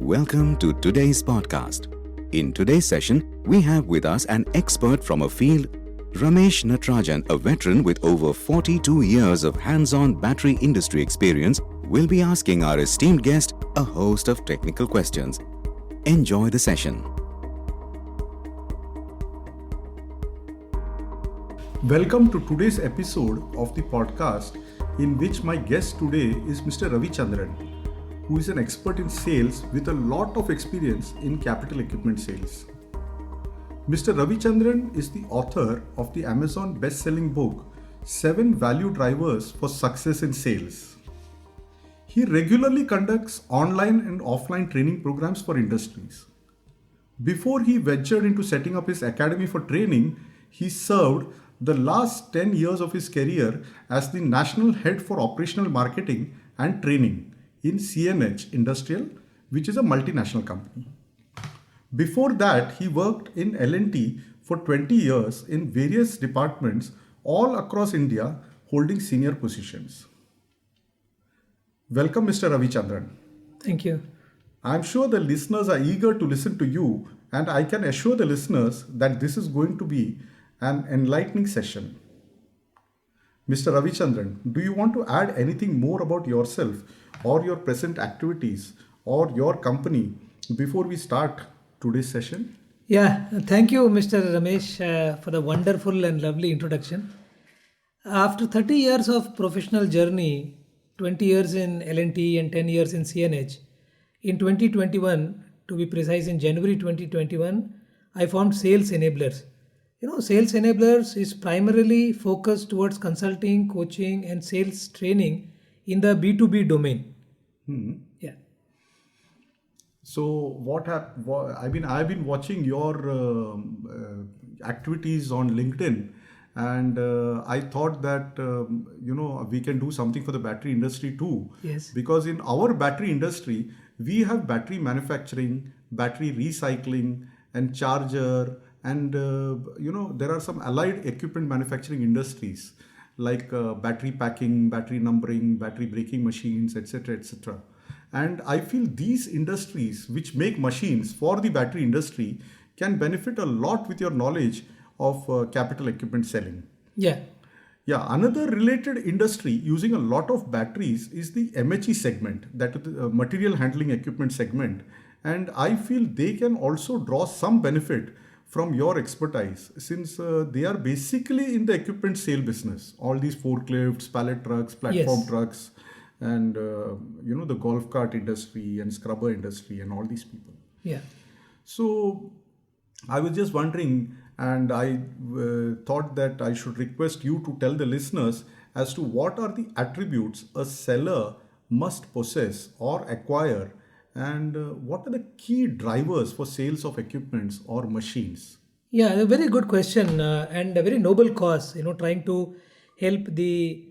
Welcome to today's podcast. In today's session, we have with us an expert from a field, Ramesh Natarajan, a veteran with over 42 years of hands-on battery industry experience, will be asking our esteemed guest a host of technical questions. Enjoy the session. Welcome to today's episode of the podcast, in which my guest today is Mr. Ravi Chandran, who is an expert in sales with a lot of experience in capital equipment sales. Mr. Ravi Chandran is the author of the Amazon best-selling book 7 Value Drivers for Success in Sales. He regularly conducts online and offline training programs for industries. Before he ventured into setting up his academy for training, he served the last 10 years of his career as the National Head for Operational Marketing and Training in CNH Industrial, which is a multinational company. Before that, he worked in L&T for 20 years in various departments all across India, holding senior positions. Welcome, Mr. Ravi Chandran. Thank you. I'm sure the listeners are eager to listen to you, and I can assure the listeners that this is going to be an enlightening session. Mr. Ravi Chandran, do you want to add anything more about yourself or your present activities or your company before we start today's session? Yeah, thank you, Mr. Ramesh, for the wonderful and lovely introduction. After 30 years of professional journey, 20 years in L&T and 10 years in CNH, in 2021, to be precise, in January 2021, I formed Sales Enablers. Sales Enablers is primarily focused towards consulting, coaching, and sales training in the B2B domain. Yeah. So I've been watching your activities on LinkedIn, and I thought that we can do something for the battery industry too. Yes. Because in our battery industry, we have battery manufacturing, battery recycling, and charger. And there are some allied equipment manufacturing industries like battery packing, battery numbering, battery braking machines, etc., etc. And I feel these industries which make machines for the battery industry can benefit a lot with your knowledge of capital equipment selling. Yeah. Yeah, another related industry using a lot of batteries is the MHE segment, that is the material handling equipment segment. And I feel they can also draw some benefit from your expertise, since they are basically in the equipment sale business. All these forklifts, pallet trucks, platform trucks, and the golf cart industry and scrubber industry and all these people. Yeah. So I was just wondering, and I thought that I should request you to tell the listeners as to what are the attributes a seller must possess or acquire, and what are the key drivers for sales of equipments or machines? Yeah, a very good question and a very noble cause, trying to help the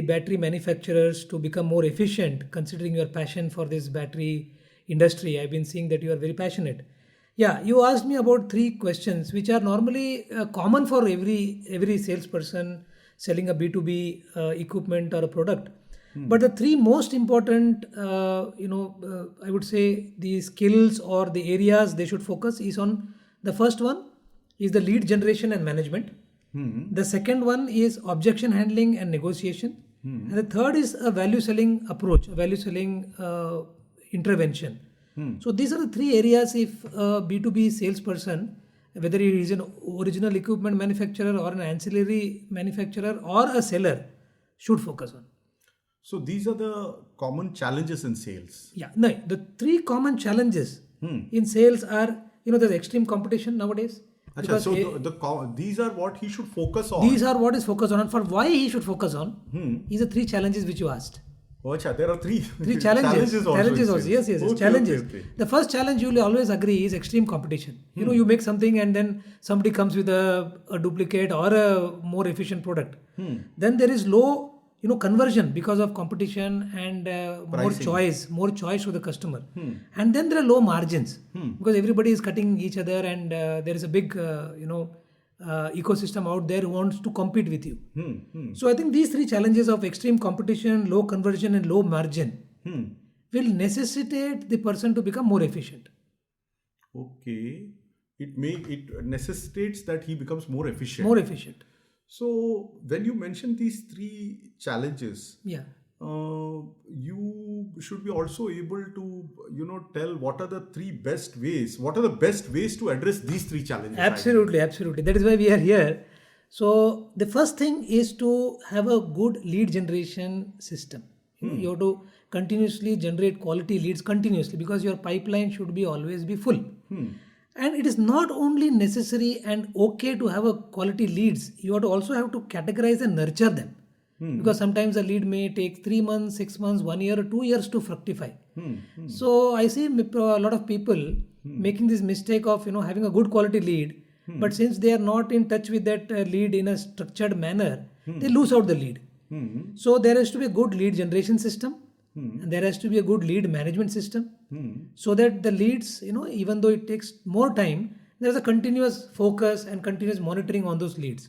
battery manufacturers to become more efficient, considering your passion for this battery industry. I've been seeing that you are very passionate. Yeah, you asked me about 3 questions, which are normally common for every salesperson selling a B2B equipment or a product. But the 3 most important, I would say the skills or the areas they should focus is on. The first one is the lead generation and management. The second one is objection handling and negotiation. And the third is a value selling approach, a value selling intervention. So these are the 3 areas if a B2B salesperson, whether he is an original equipment manufacturer or an ancillary manufacturer or a seller, should focus on. So these are the common challenges in sales. Yeah, no, the 3 common challenges in sales are, there's extreme competition nowadays. So these are what he should focus on. These are what is focused on. And for why he should focus on is the 3 challenges which you asked. Oh, there are 3 challenges also. Yes. Okay, challenges. Okay. The first challenge you will always agree is extreme competition. You make something and then somebody comes with a duplicate or a more efficient product. Then there is low conversion because of competition and more choice for the customer. And then there are low margins because everybody is cutting each other, and there is a big ecosystem out there who wants to compete with you. So I think these 3 challenges of extreme competition, low conversion and low margin will necessitate the person to become more efficient. Okay. It necessitates that he becomes more efficient. More efficient. So when you mention these three challenges, Yeah. you should be also able to, tell what are the three best ways. What are the best ways to address these three challenges? Absolutely, absolutely. That is why we are here. So the first thing is to have a good lead generation system. You have to continuously generate quality leads continuously, because your pipeline should be always be full. And it is not only necessary and okay to have a quality leads. You also have to categorize and nurture them. Because sometimes a lead may take 3 months, 6 months, 1 year, or 2 years to fructify. So I see a lot of people making this mistake of having a good quality lead, but since they are not in touch with that lead in a structured manner, they lose out the lead. So there has to be a good lead generation system, and there has to be a good lead management system, so that the leads, even though it takes more time, there is a continuous focus and continuous monitoring on those leads.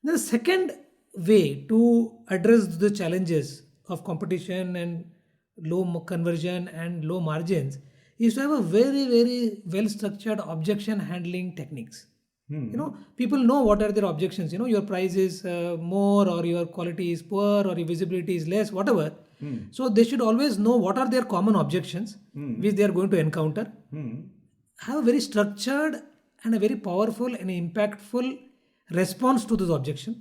The second way to address the challenges of competition and low conversion and low margins is to have a very, very well structured objection handling techniques. People know what are their objections. Your price is more, or your quality is poor, or your visibility is less, whatever. So they should always know what are their common objections which they are going to encounter. Have a very structured and a very powerful and impactful response to those objections,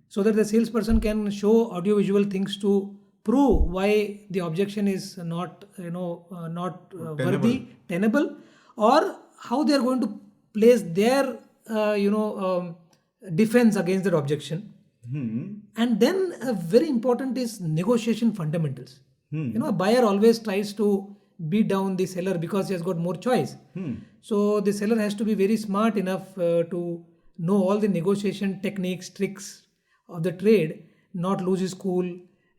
so that the salesperson can show audiovisual things to prove why the objection is not worthy, tenable, or how they are going to place their defense against that objection. And then very important is negotiation fundamentals. A buyer always tries to beat down the seller because he has got more choice. So the seller has to be very smart enough to know all the negotiation techniques, tricks of the trade, not lose his cool,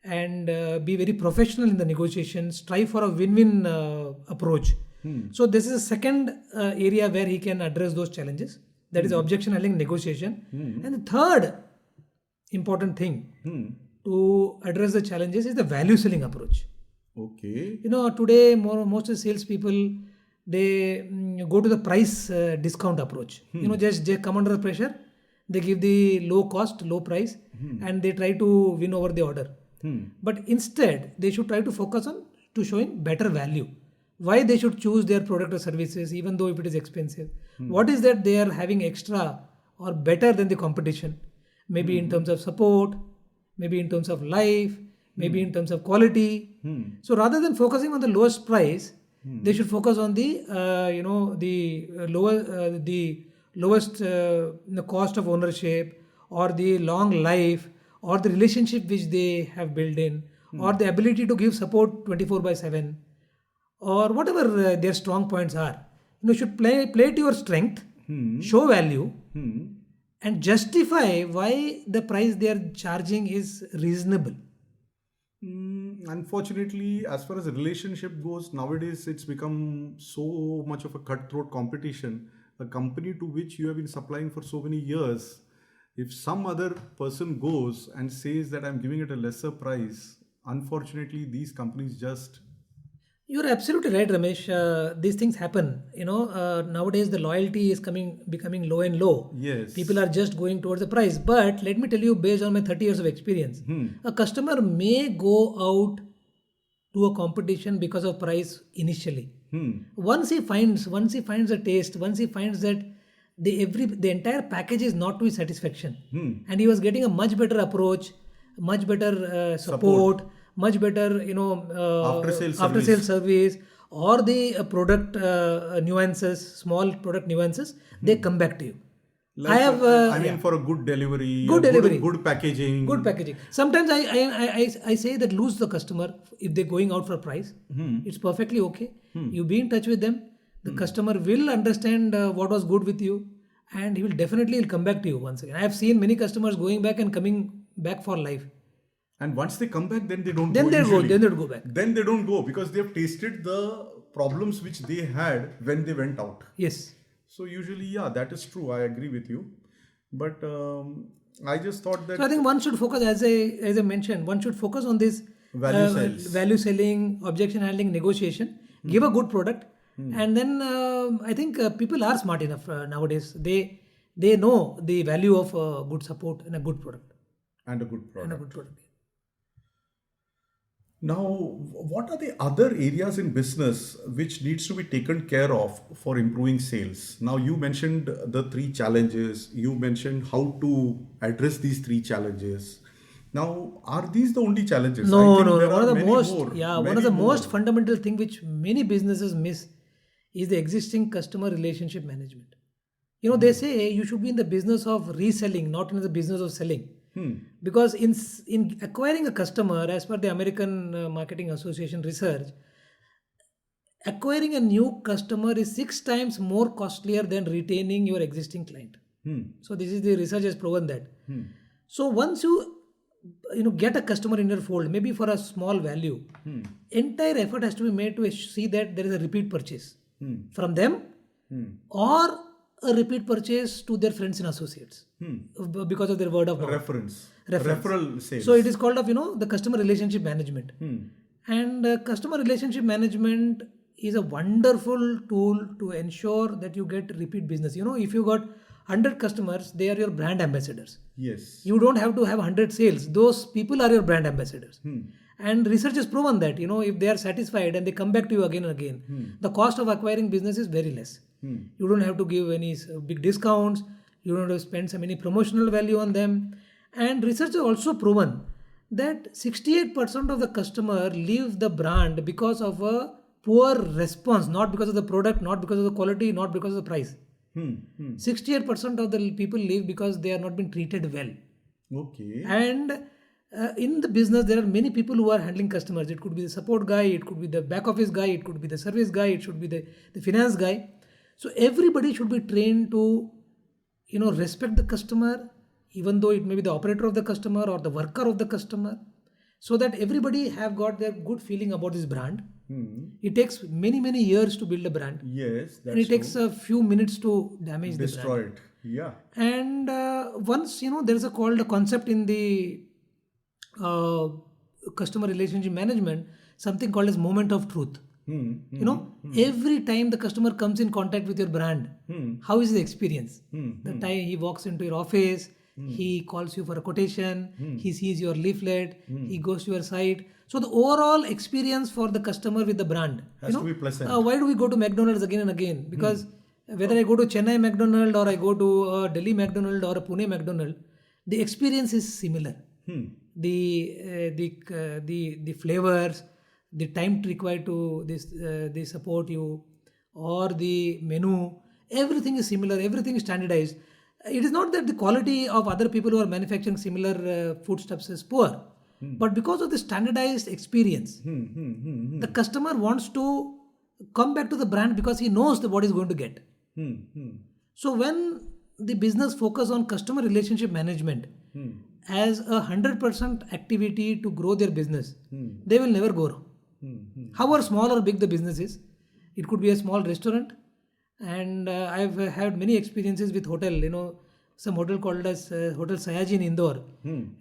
and be very professional in the negotiations, strive for a win-win approach. So this is a second area where he can address those challenges. That is objection handling, negotiation. And the third important thing to address the challenges is the value selling approach. Okay. Today most of the salespeople, they go to the price discount approach. Just they come under the pressure, they give the low cost, low price, and they try to win over the order. But instead, they should try to focus on to showing better value. Why they should choose their product or services, even though if it is expensive. What is that they are having extra or better than the competition? Maybe in terms of support, maybe in terms of life, maybe in terms of quality. So rather than focusing on the lowest price, they should focus on the lowest cost of ownership, or the long life, or the relationship which they have built in, or the ability to give support 24/7, or whatever their strong points are. Should play to your strength, show value, and justify why the price they are charging is reasonable. Unfortunately, as far as a relationship goes, nowadays it's become so much of a cutthroat competition. A company to which you have been supplying for so many years, if some other person goes and says that I'm giving it a lesser price, unfortunately, these companies just... You're absolutely right, Ramesh. These things happen. Nowadays the loyalty is becoming low and low. Yes. People are just going towards the price. But let me tell you, based on my 30 years of experience, a customer may go out to a competition because of price initially. Once he finds a taste, once he finds that the entire package is not to his satisfaction, and he was getting a much better approach, much better support, much better after sales service, or the product nuances, small product nuances, they come back to you. For a good delivery, good packaging. Good packaging. Sometimes I say that lose the customer if they're going out for price. It's perfectly okay. You be in touch with them. The customer will understand what was good with you, and he will definitely come back to you once again. I have seen many customers going back and coming back for life. And once they come back, then they don't Then go. Then they go back. Then they don't go because they have tasted the problems which they had when they went out. Yes. So usually, yeah, that is true. I agree with you. But I just thought that... So I think one should focus, as I mentioned, one should focus on this Value sales. value selling, objection handling, negotiation. Give a good product, and then I think people are smart enough nowadays. They know the value of good support and a good product. And a good And a product. good product. Now, what are the other areas in business which needs to be taken care of for improving sales? Now, you mentioned the three challenges. You mentioned how to address these three challenges. Now, are these the only challenges? I No, think no, no. there One are of the many most, more. one of Many the most more. fundamental thing which many businesses miss is the existing customer relationship management. They say you should be in the business of reselling, not in the business of selling. Because in acquiring a customer, as per the American Marketing Association research, acquiring a new customer is 6 times more costlier than retaining your existing client. So this is the research has proven that. So once you get a customer in your fold, maybe for a small value, entire effort has to be made to see that there is a repeat purchase from them or a repeat purchase to their friends and associates because of their word of mouth. Reference. Reference. Referral sales. So it is called of the customer relationship management. And customer relationship management is a wonderful tool to ensure that you get repeat business. If you got 100 customers, they are your brand ambassadors. Yes. You don't have to have 100 sales. Those people are your brand ambassadors. And research has proven that, if they are satisfied and they come back to you again and again, the cost of acquiring business is very less. You don't have to give any big discounts. You don't have to spend some any promotional value on them. And research has also proven that 68% of the customer leave the brand because of a poor response, not because of the product, not because of the quality, not because of the price. 68% of the people leave because they are not being treated well. Okay. And in the business, there are many people who are handling customers. It could be the support guy, it could be the back office guy, it could be the service guy, it should be the finance guy. So everybody should be trained to, respect the customer, even though it may be the operator of the customer or the worker of the customer, so that everybody have got their good feeling about this brand. It takes many, many years to build a brand. Yes, that's And it takes true. a few minutes to damage the brand. Destroy it. Yeah. And once there is a concept in the customer relationship management, something called as moment of truth. Every time the customer comes in contact with your brand, how is the experience? The time he walks into your office, he calls you for a quotation, he sees your leaflet, he goes to your site. So the overall experience for the customer with the brand Has to be pleasant. Why do we go to McDonald's again and again? Because whether I go to Chennai McDonald or I go to Delhi McDonald or a Pune McDonald, the experience is similar. The flavors, the time required to they support you, or the menu, everything is similar, everything is standardized. It is not that the quality of other people who are manufacturing similar foodstuffs is poor, but because of the standardized experience, the customer wants to come back to the brand because he knows what he's going to get. So when the business focus on customer relationship management as a 100% activity to grow their business, they will never go wrong. However small or big the business is, it could be a small restaurant, and I've had many experiences with hotel. Some hotel called as Hotel Sayaji in Indore,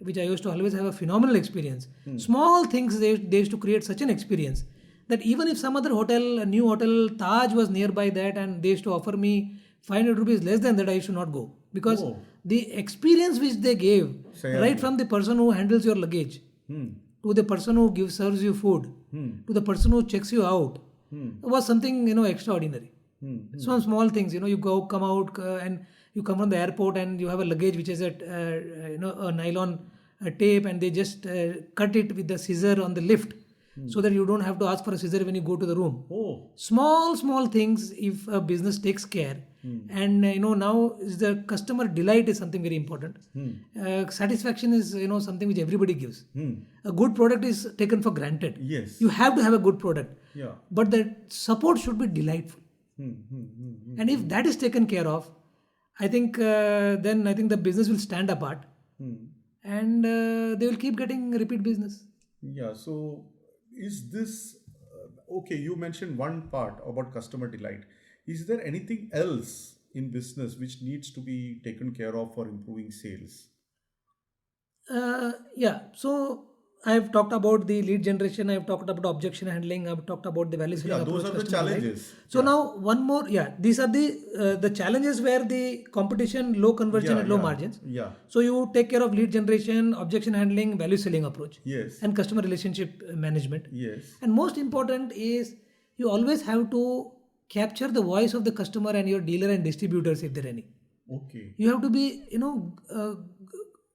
which I used to always have a phenomenal experience. Small things they used to create such an experience that even if some other hotel, a new hotel Taj was nearby that, and they used to offer me 500 rupees less than that, I used to not go because the experience which they gave, right from the person who handles your luggage to the person who serves you food to the person who checks you out, was something extraordinary. Some small things, you come out and you come from the airport and you have a luggage which is a nylon tape, and they just cut it with the scissor on the lift, so that you don't have to ask for a scissor when you go to the room. Small things, if a business takes care. And now is the customer delight is something very important. Satisfaction is something which everybody gives. A good product is taken for granted. Yes. You have to have a good product. Yeah. But the support should be delightful. And if that is taken care of, I think then I think the business will stand apart, and they will keep getting repeat business. Yeah. So is this okay? You mentioned one part about customer delight. Is there anything else in business which needs to be taken care of for improving sales? Yeah. So I've talked about the lead generation, I've talked about objection handling, I've talked about the value selling Yeah, approach. those are the customer delight. challenges. So now one more, these are the challenges where the competition, low conversion Yeah, and low yeah, margins. yeah. So you take care of lead generation, objection handling, value selling approach, Yes. and customer relationship management. Yes. And most important is you always have to capture the voice of the customer and your dealer and distributors if there are any. Okay. You have to be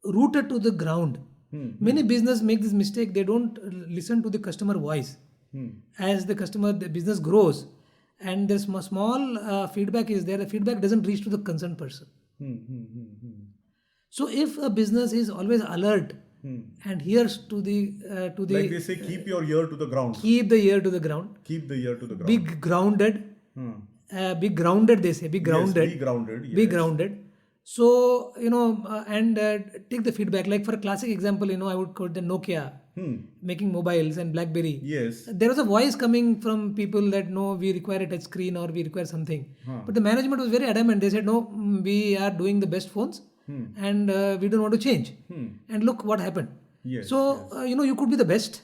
rooted to the ground. Many business make this mistake. They don't listen to the customer voice. As the business grows, and there's small feedback is there, the feedback doesn't reach to the concerned person. So if a business is always alert and hears to the Like they say, keep your ear to the ground. keep the ear to the ground, Keep the ear to the ground. be grounded, be grounded, they say, be grounded. Yes, be grounded. Be Yes. grounded. So, and take the feedback. Like for a classic example, I would quote the Nokia making mobiles and BlackBerry. Yes. There was a voice coming from people that no, we require a touch screen or we require something. But the management was very adamant. They said, no, we are doing the best phones and we don't want to change. And look what happened. Yes. So, you could be the best.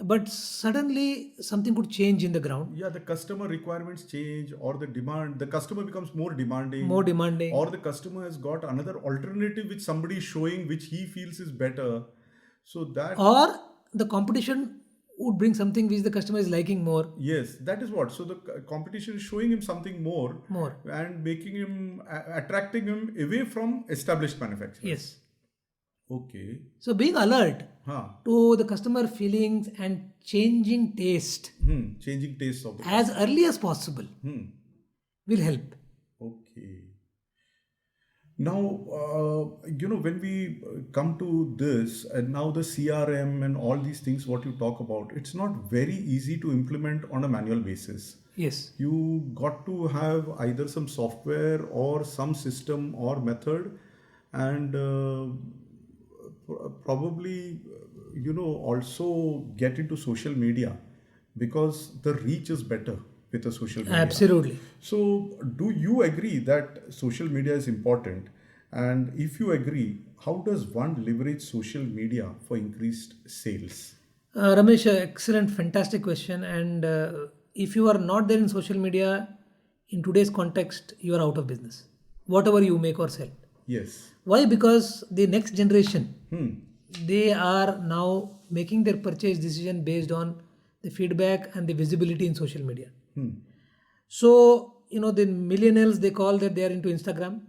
But suddenly something could change in the ground. Yeah, the customer requirements change, or the customer becomes more demanding. More demanding. Or the customer has got another alternative which somebody is showing which he feels is better. So that. Or the competition would bring something which the customer is liking more. Yes, that is what. So the competition is showing him something more. More. And making him, attracting him away from established manufacturers. Yes. Okay. So being alert Huh. to the customer feelings and changing taste Changing tastes of the as early as possible will help. Okay. Now, when we come to this, and now the CRM and all these things, what you talk about, it's not very easy to implement on a manual basis. Yes. You got to have either some software or some system or method, and probably, also get into social media, because the reach is better with the social media. Absolutely. So, do you agree that social media is important? And if you agree, how does one leverage social media for increased sales? Ramesh, excellent, fantastic question. And if you are not there in social media, in today's context, you are out of business. Whatever you make or sell. Yes. Why? Because the next generation, they are now making their purchase decision based on the feedback and the visibility in social media. So, the millennials, they call that they are into Instagram.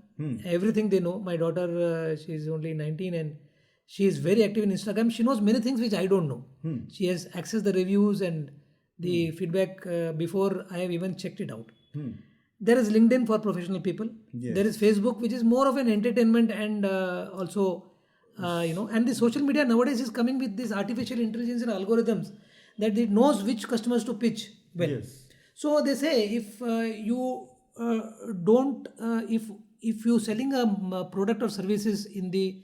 Everything they know. My daughter, she's only 19 and she is very active in Instagram. She knows many things which I don't know. She has accessed the reviews and the feedback before I have even checked it out. There is LinkedIn for professional people. Yes. There is Facebook, which is more of an entertainment and also, and the social media nowadays is coming with this artificial intelligence and algorithms that it knows which customers to pitch well. Yes. So they say if you don't, if you selling a product or services in the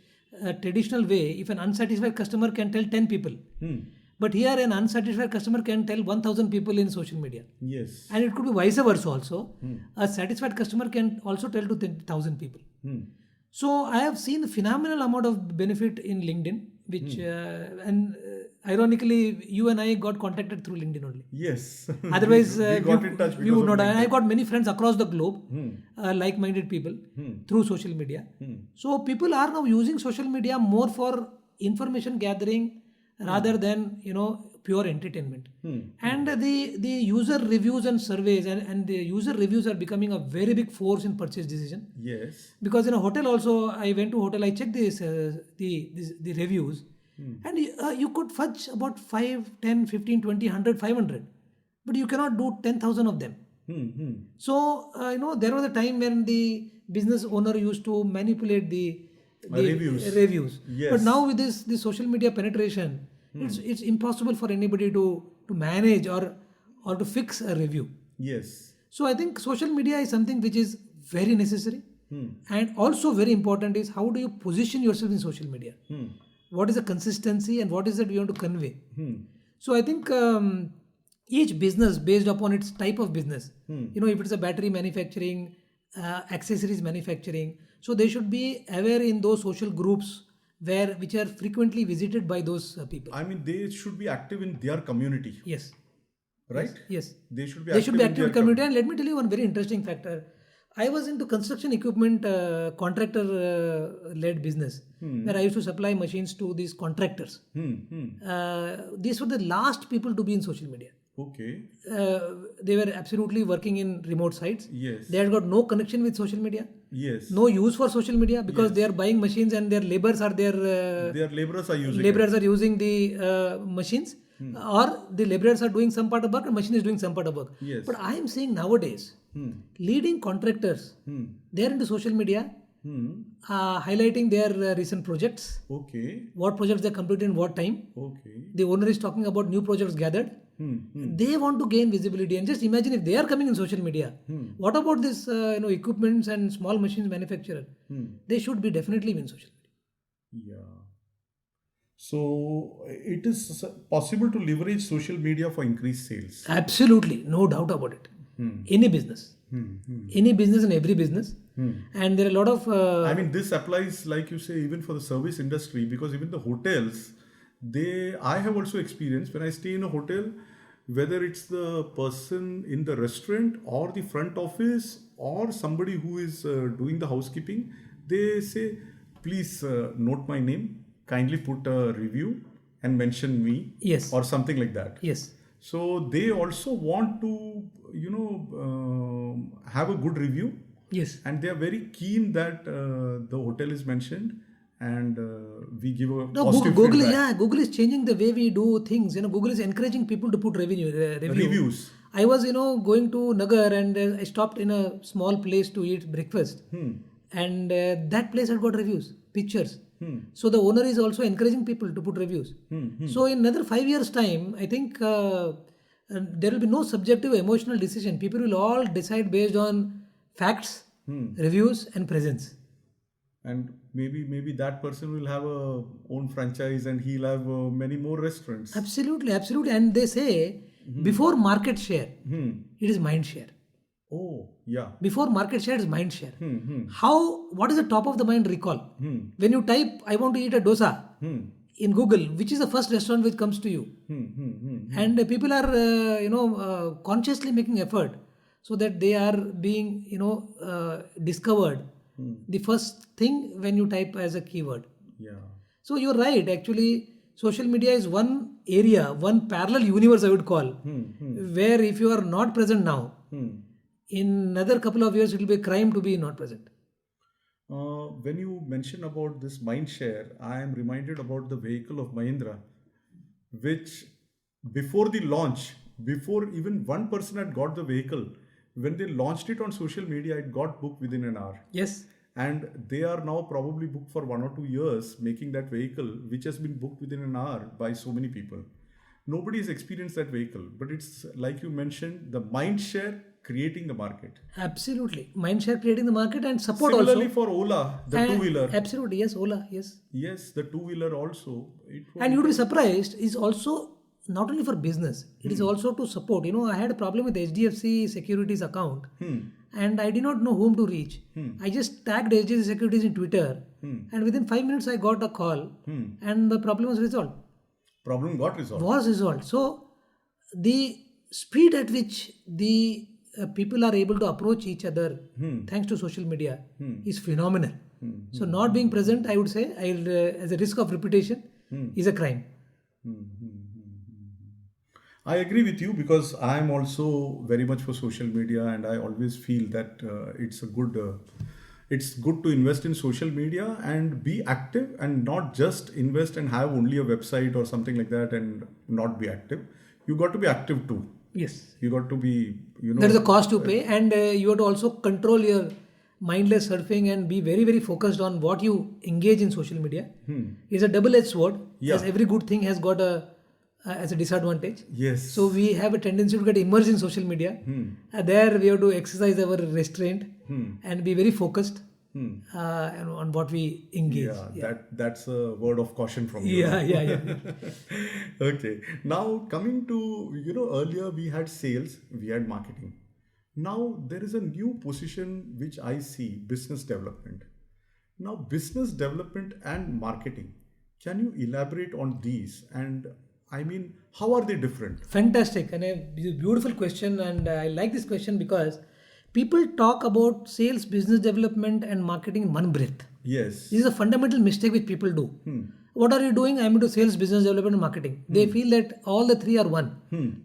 traditional way, if an unsatisfied customer can tell 10 people, but here an unsatisfied customer can tell 1,000 people in social media. Yes. And it could be vice versa also. A satisfied customer can also tell to 1,000 people. So I have seen a phenomenal amount of benefit in LinkedIn, which and ironically you and I got contacted through LinkedIn only. Yes. Otherwise, we got in touch. we would not. I got many friends across the globe, like-minded people through social media. So people are now using social media more for information gathering rather than pure entertainment. And the user reviews and surveys and the user reviews are becoming a very big force in purchase decision. Yes. Because in a hotel also, I went to hotel, I checked this the reviews, and you could fudge about 5, 10, 15, 20, 100, 500, but you cannot do 10,000 of them. So there was a time when the business owner used to manipulate the reviews. Yes. But now with this social media penetration, it's impossible for anybody to manage or to fix a review. Yes. So I think social media is something which is very necessary, and also very important is how do you position yourself in social media? What is the consistency and what is it you want to convey? So I think each business based upon its type of business, if it's a battery manufacturing, accessories manufacturing, so they should be aware in those social groups which are frequently visited by those people. I mean, they should be active in their community, Yes. right? Yes. They should be They active should be in active their in community. And let me tell you one very interesting factor. I was into construction equipment contractor led business where I used to supply machines to these contractors. These were the last people to be in social media. Okay. They were absolutely working in remote sites. Yes. They had got no connection with social media. Yes. No use for social media because they are buying machines and their laborers are Their laborers are using laborers are using the machines, or the laborers are doing some part of work and machine is doing some part of work. Yes. But I am seeing nowadays leading contractors, they are into social media, highlighting their recent projects, Okay. what projects they completed in what time. Okay. The owner is talking about new projects gathered. They want to gain visibility, and just imagine if they are coming in social media. What about this equipments and small machines manufacturer? They should be definitely in social media. Yeah. So it is possible to leverage social media for increased sales. Absolutely, no doubt about it. Any business, any business and every business, and there are a lot of. I mean, this applies, like you say, even for the service industry, because even the hotels, I have also experienced when I stay in a hotel, whether it's the person in the restaurant or the front office or somebody who is doing the housekeeping, they say, please note my name, kindly put a review and mention me, Yes. or something like that. Yes. So they also want to, have a good review, Yes. and they are very keen that the hotel is mentioned, and we give a No, positive Google, feedback. Google is changing the way we do things. Google is encouraging people to put Reviews. I was, going to Nagar and I stopped in a small place to eat breakfast, and that place had got reviews, pictures. So the owner is also encouraging people to put reviews. So in another 5 years' time, I think there will be no subjective emotional decision. People will all decide based on facts, reviews, and presence. And maybe that person will have a own franchise, and he'll have many more restaurants. Absolutely, absolutely. And they say before market share, it is mind share. Oh, yeah. Before market share is mind share. What is the top of the mind recall? When you type, I want to eat a dosa in Google, which is the first restaurant which comes to you? And people are, consciously making effort so that they are being, discovered. The first thing when you type as a keyword. Yeah. So you're right. Actually, social media is one area, one parallel universe, I would call, where if you are not present now, in another couple of years, it will be a crime to be not present. When you mention about this mind share, I am reminded about the vehicle of Mahindra, which before the launch, before even one person had got the vehicle, when they launched it on social media, it got booked within an hour. Yes. And they are now probably booked for 1 or 2 years making that vehicle, which has been booked within an hour by so many people. Nobody has experienced that vehicle, but it's like you mentioned, the mind share creating the market. Absolutely. Mindshare creating the market and support Similarly also. for Ola, the two-wheeler. Absolutely. Yes, Ola. Yes. Yes, the two-wheeler also. And you'd be surprised, is also not only for business, it is also to support. I had a problem with HDFC Securities account and I did not know whom to reach. I just tagged HDFC Securities in Twitter and within 5 minutes I got a call and the problem was resolved. Problem got resolved. Was resolved. So the speed at which the people are able to approach each other thanks to social media is phenomenal. So not being present, I would say, as a risk of reputation, is a crime. I agree with you because I am also very much for social media, and I always feel that it's good to invest in social media and be active, and not just invest and have only a website or something like that and not be active. You got to be active too. Yes. You got to be, There is a cost to pay, and you have to also control your mindless surfing and be very, very focused on what you engage in social media. It's a double-edged sword. Yeah. As every good thing has got as a disadvantage. Yes. So we have a tendency to get immersed in social media. There we have to exercise our restraint and be very focused on what we engage. Yeah, that's a word of caution from you. Yeah. Okay. Now coming to, earlier we had sales, we had marketing. Now there is a new position which I see, business development. Now, business development and marketing. Can you elaborate on these? And I mean, how are they different? Fantastic and a beautiful question. And I like this question because people talk about sales, business development, and marketing in one breath. Yes. This is a fundamental mistake which people do. What are you doing? I'm into sales, business development, and marketing. They feel that all the three are one.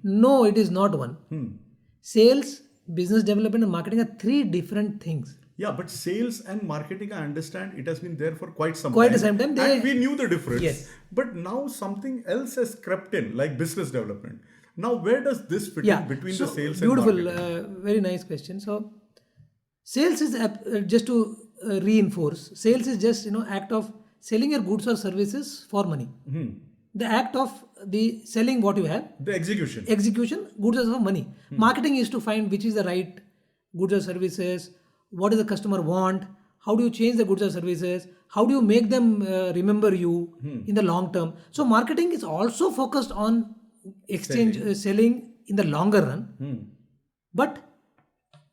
No, it is not one. Sales, business development, and marketing are three different things. Yeah, but sales and marketing, I understand it has been there for quite some Quite time. a some time. And we knew the difference. Yes. But now something else has crept in, like business development. Now, where does this fit Yeah. in between So, the sales beautiful, and marketing? very nice question. So, sales is just to reinforce. Sales is just act of selling your goods or services for money. The act of the selling what you have. The execution. Execution, goods or for money. Marketing is to find which is the right goods or services. What does the customer want? How do you change the goods or services? How do you make them remember you in the long term? So marketing is also focused on selling in the longer run. But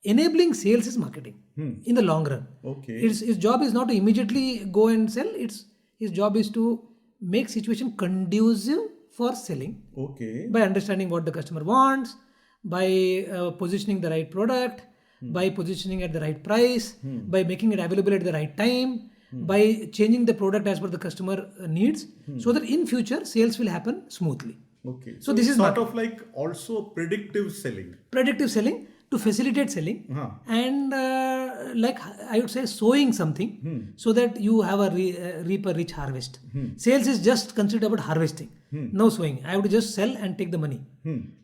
enabling sales is marketing in the long run. Okay. His job is not to immediately go and sell. His job is to make situation conducive for selling Okay. by understanding what the customer wants, by positioning the right product, by positioning at the right price, by making it available at the right time, by changing the product as per the customer needs, so that in future sales will happen smoothly. Okay. So this is sort of like also predictive selling. Predictive selling to facilitate selling, and like I would say sowing something so that you have a reap a rich harvest. Sales is just considered about harvesting, no sowing. I would just sell and take the money.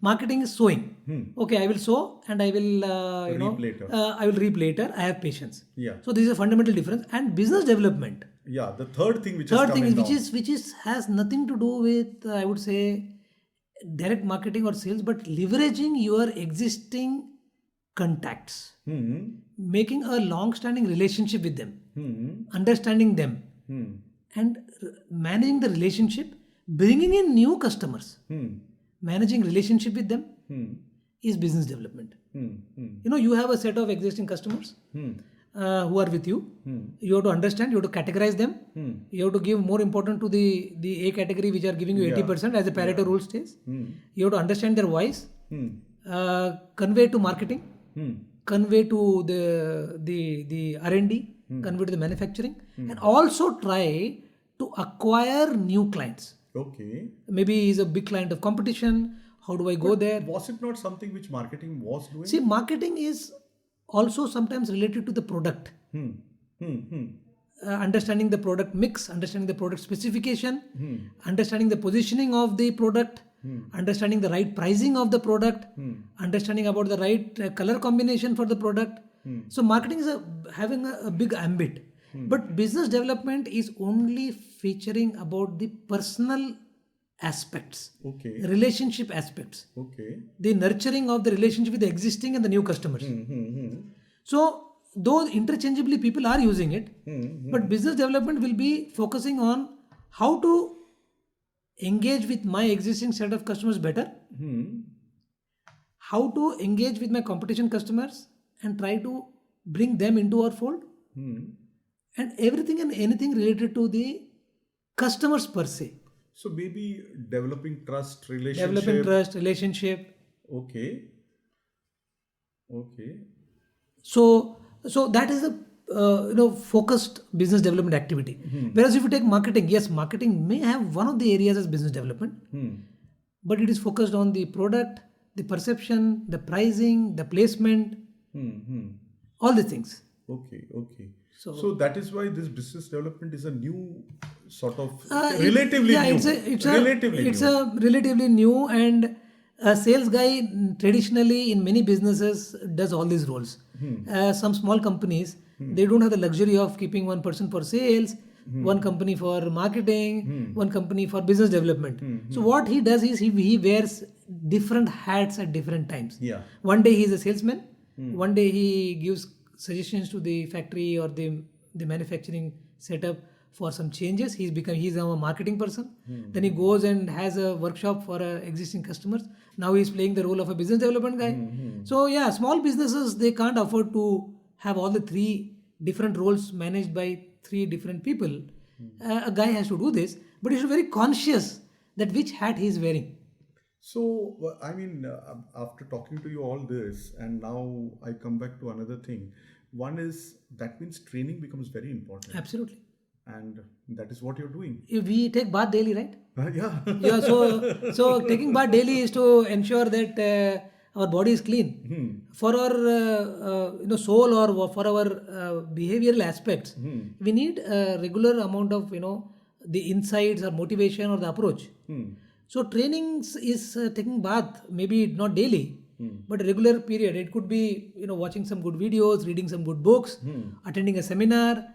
Marketing is sowing. Okay, I will sow and I will Reap later. I will reap later. I have patience. Yeah. So this is a fundamental difference. And business development. Yeah. The third thing which Third is thing coming is down. which is has nothing to do with I would say direct marketing or sales, but leveraging your existing contacts, making a long-standing relationship with them, understanding them, and managing the relationship, bringing in new customers, managing relationship with them is business development. You have a set of existing customers who are with you. You have to understand, you have to categorize them. You have to give more important to the A category which are giving you 80% as the Pareto rule says. You have to understand their voice, convey to marketing, convey to the R&D, convey to the manufacturing, and also try to acquire new clients. Okay. Maybe he's a big client of competition. How do I go there? Was it not something which marketing was doing? See, marketing is also sometimes related to the product. Understanding the product mix, understanding the product specification, understanding the positioning of the product, understanding the right pricing of the product, understanding about the right color combination for the product. So marketing is having a big ambit. But business development is only featuring about the personal aspects, Okay. relationship aspects, Okay. the nurturing of the relationship with the existing and the new customers. So, though interchangeably people are using it, but business development will be focusing on how to engage with my existing set of customers better, how to engage with my competition customers and try to bring them into our fold, and everything and anything related to the customers per se. So maybe developing trust, relationship. Developing trust, relationship. Okay. Okay. So that is a focused business development activity. Whereas if you take marketing, yes, marketing may have one of the areas as business development, but it is focused on the product, the perception, the pricing, the placement, all the things. Okay. Okay. So- So that is why this business development is a new sort of It- relatively yeah, new. It's new. a relatively new, and a sales guy traditionally in many businesses does all these roles. Some small companies they don't have the luxury of keeping one person for sales, one company for marketing, one company for business development. So what he does is he wears different hats at different times. Yeah. One day he is a salesman. One day he gives suggestions to the factory or the manufacturing setup for some changes. He's now a marketing person. Then he goes and has a workshop for existing customers. Now he's playing the role of a business development guy. So small businesses, they can't afford to have all the three different roles managed by three different people, a guy has to do this, but he should be very conscious that which hat he is wearing. So, after talking to you all this, and now I come back to another thing. One is that means training becomes very important, Absolutely. and that is what you're doing. We take bath daily, right? Yeah. Yeah, so taking bath daily is to ensure that our body is clean. For our soul or for our behavioral aspects, we need a regular amount of the insights or motivation or the approach. So trainings is taking bath, maybe not daily, but a regular period. It could be watching some good videos, reading some good books, attending a seminar.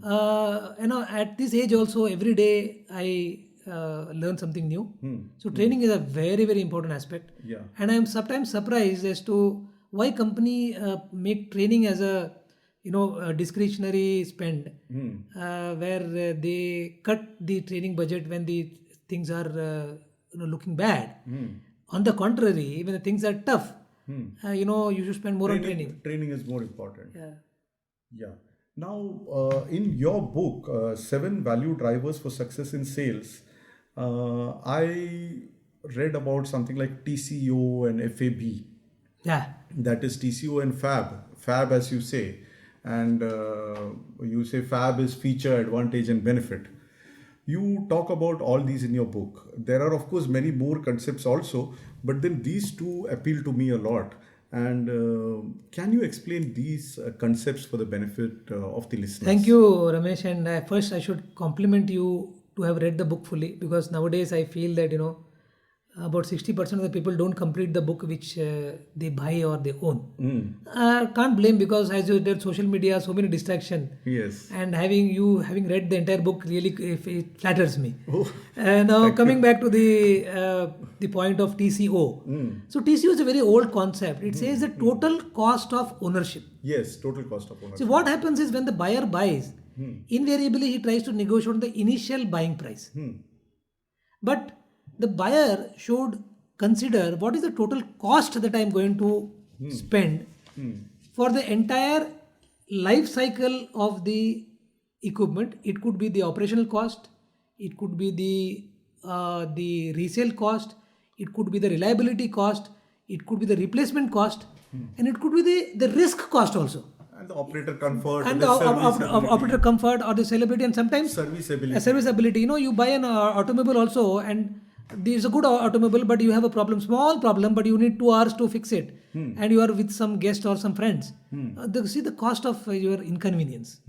At this age also, every day I learn something new. So training is a very, very important aspect. Yeah. And I am sometimes surprised as to why company make training as a a discretionary spend, where they cut the training budget when the things are looking bad. On the contrary, when the things are tough, you should spend more on training. Training is more important. Yeah. Yeah. Now, in your book, 7 Value Drivers for Success in Sales, I read about something like TCO and FAB. Yeah. That is TCO and FAB. FAB, as you say. And you say FAB is feature, advantage, and benefit. You talk about all these in your book. There are, of course, many more concepts also, but then these two appeal to me a lot. And can you explain these concepts for the benefit of the listeners? Thank you, Ramesh. And first, I should compliment you to have read the book fully, because nowadays I feel that about 60% of the people don't complete the book which they buy or they own. Can't blame, because as you did social media, so many distraction. Yes. And having read the entire book really it flatters me. Oh, Now coming back to the point of TCO. So TCO is a very old concept. It says the total cost of ownership. Yes, total cost of ownership. So what happens is when the buyer buys, invariably he tries to negotiate the initial buying price. But the buyer should consider what is the total cost that I am going to spend for the entire life cycle of the equipment. It could be the operational cost, it could be the resale cost, it could be the reliability cost, it could be the replacement cost, and it could be the risk cost also. And the operator comfort. And the operator comfort or the sellability, and sometimes serviceability. Serviceability. You buy an automobile also, and this is a good automobile, but you have a problem, small problem, but you need 2 hours to fix it, and you are with some guest or some friends. See the cost of your inconvenience.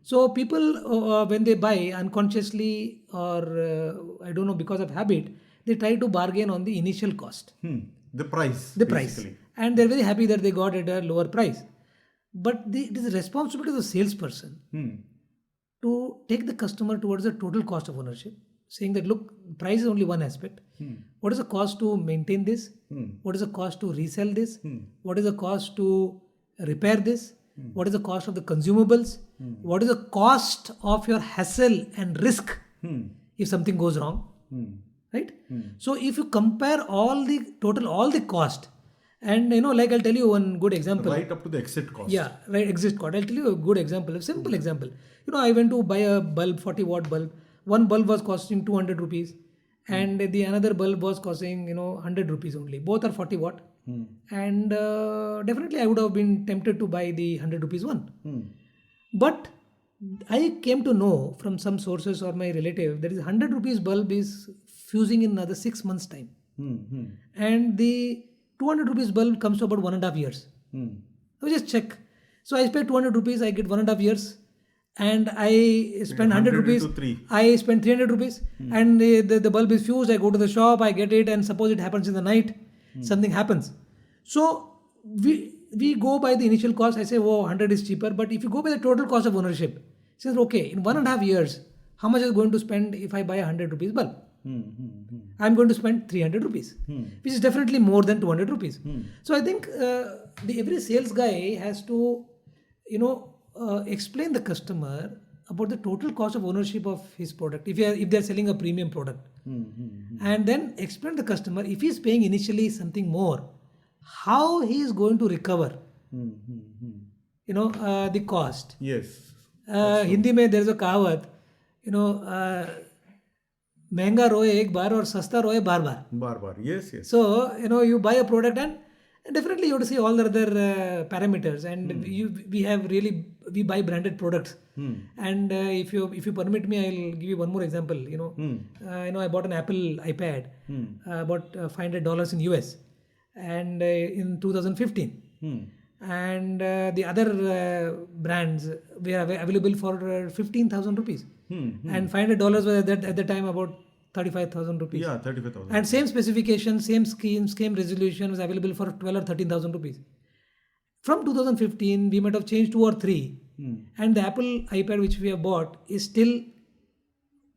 So people, when they buy unconsciously or I don't know, because of habit, they try to bargain on the initial cost. The price. Price. And they're very happy that they got it at a lower price. But it is the responsibility of the salesperson to take the customer towards the total cost of ownership, saying that, look, price is only one aspect. What is the cost to maintain this? What is the cost to resell this? What is the cost to repair this? What is the cost of the consumables? What is the cost of your hassle and risk if something goes wrong? Right? So if you compare all the cost, and like I'll tell you one good example. Right up to the exit cost. Yeah, right, exit cost. I'll tell you a good example, a simple example. I went to buy a bulb, 40 watt bulb. One bulb was costing 200 rupees and the another bulb was costing 100 rupees only. Both are 40 watt. And definitely I would have been tempted to buy the 100 rupees one. But I came to know from some sources or my relative that is 100 rupees bulb is fusing in another 6 months time. And the 200 rupees bulb comes to about 1.5 years. So just check. So I spend 200 rupees, I get 1.5 years. And I spend 100 rupees, I spend 300 rupees, and the bulb is fused, I go to the shop, I get it, and suppose it happens in the night, something happens. So we go by the initial cost, I say, 100 is cheaper, but if you go by the total cost of ownership, it says, okay, in 1.5 years, how much is going to spend if I buy a 100 rupees bulb? I'm going to spend 300 rupees, which is definitely more than 200 rupees. So I think every sales guy has to, explain the customer about the total cost of ownership of his product if they're selling a premium product, and then explain the customer if he's paying initially something more, how he is going to recover the cost. Yes. Hindi में there is a कहावत, महंगा रोए एक बार और सस्ता रोए बार बार. Bar. Yes. So, you buy a product and definitely you have to see all the other parameters, and we buy branded products. And if you permit me, I'll give you one more example. I bought an Apple iPad, about $500 in US, and in 2015. And the other brands were available for 15,000 rupees. And $500 was at the time about 35,000 rupees. Yeah, 35,000. And same specification, same scheme, same resolution was available for 12 or 13,000 rupees. From 2015, we might have changed 2 or 3. And the Apple iPad which we have bought is still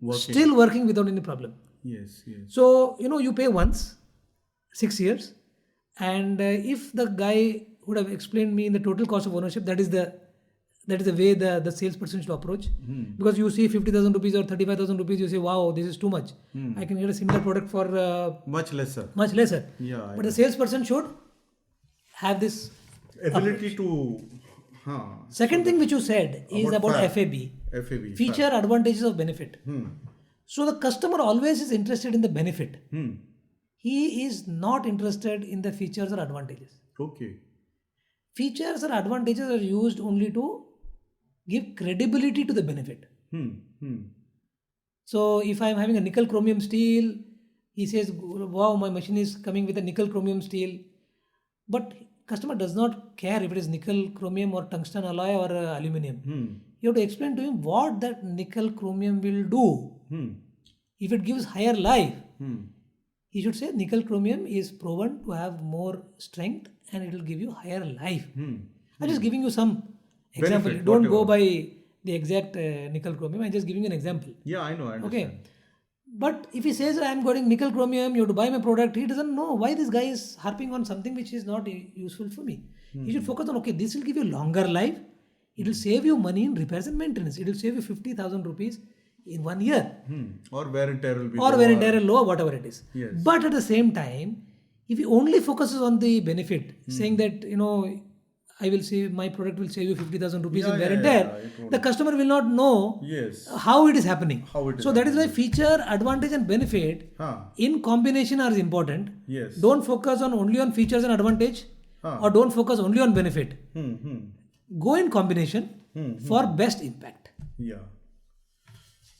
working without any problem. Yes. So, you pay once, 6 years. And if the guy would have explained me in the total cost of ownership, that is the way the salesperson should approach. Because you see 50,000 rupees or 35,000 rupees, you say, wow, this is too much. I can get a similar product for much lesser. Yeah, but the salesperson should have this ability to. Second thing which you said is about FAB. Feature, advantages of benefit. So the customer always is interested in the benefit. He is not interested in the features or advantages. Okay. Features or advantages are used only to give credibility to the benefit. So if I am having a nickel chromium steel, he says, wow, my machine is coming with a nickel chromium steel. But customer does not care if it is nickel chromium or tungsten alloy or aluminum. You have to explain to him what that nickel chromium will do. If it gives higher life, he should say nickel chromium is proven to have more strength and it will give you higher life. I'm just giving you some example. Benefit, Don't whatever. go by the exact nickel chromium. I'm just giving you an example. Yeah, I know. I understand. Okay. But if he says I'm getting nickel chromium, you have to buy my product, he doesn't know why this guy is harping on something which is not useful for me. He should focus on, okay, this will give you longer life. It will save you money in repairs and maintenance. It will save you 50,000 rupees in 1 year. Or wear and tear will be Or wear and tear low, whatever it is. Yes. But at the same time, if he only focuses on the benefit, saying that, I will say my product will save you 50,000 rupees in wear and tear, the customer will not know Yes. how it is happening. So that is why feature, advantage and benefit in combination are important. Yes. Don't focus only on features and advantage, or don't focus only on benefit. Go in combination for best impact. Yeah.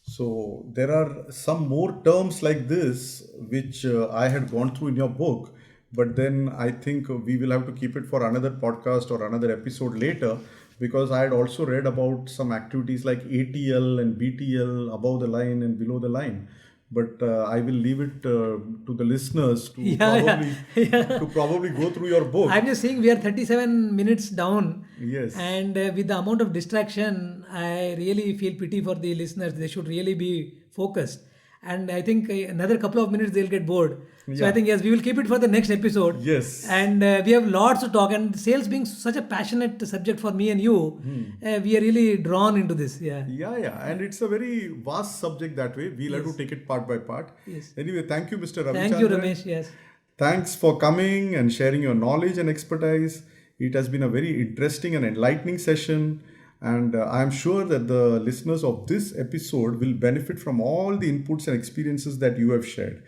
So there are some more terms like this which I had gone through in your book, but then I think we will have to keep it for another podcast or another episode later, because I had also read about some activities like ATL and BTL, above the line and below the line. But I will leave it to the listeners to probably go through your book. I'm just saying we are 37 minutes down. Yes. And with the amount of distraction, I really feel pity for the listeners. They should really be focused. And I think another couple of minutes they'll get bored. So I think, yes, we will keep it for the next episode. Yes. And we have lots to talk. And sales being such a passionate subject for me and you, we are really drawn into this. Yeah. And it's a very vast subject that way. We'll have to take it part by part. Yes. Anyway, thank you, Mr. Ravi. Thank you, Ramesh. Yes. Thanks for coming and sharing your knowledge and expertise. It has been a very interesting and enlightening session. And I am sure that the listeners of this episode will benefit from all the inputs and experiences that you have shared.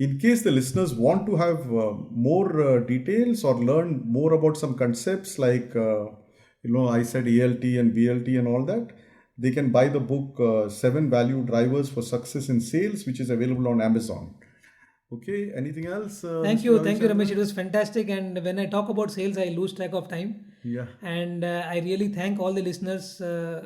In case the listeners want to have more details or learn more about some concepts like, I said ALT and BLT and all that, they can buy the book 7 Value Drivers for Success in Sales, which is available on Amazon. Okay, anything else? Thank you, Ramesh. It was fantastic. And when I talk about sales, I lose track of time. Yeah. And I really thank all the listeners.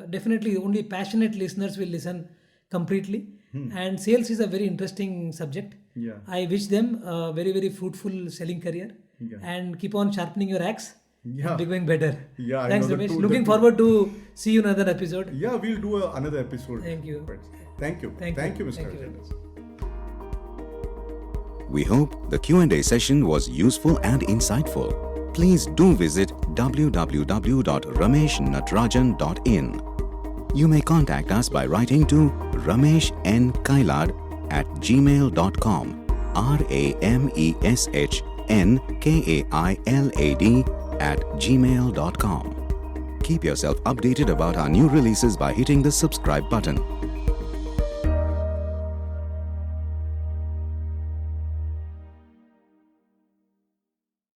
Definitely, only passionate listeners will listen completely. And sales is a very interesting subject. Yeah. I wish them a very, very fruitful selling career. Yeah. And keep on sharpening your axe. Yeah. And becoming better. Yeah. Thanks, Ramesh. Looking forward to see you in another episode. Yeah, we'll do another episode. Thank you. Thank you. Thank you, Mr. Thank you very much. We hope the Q&A session was useful and insightful. Please do visit www.rameshnatrajan.in. You may contact us by writing to rameshnkailad@gmail.com. RAMESHNKAILAD@gmail.com. Keep yourself updated about our new releases by hitting the subscribe button.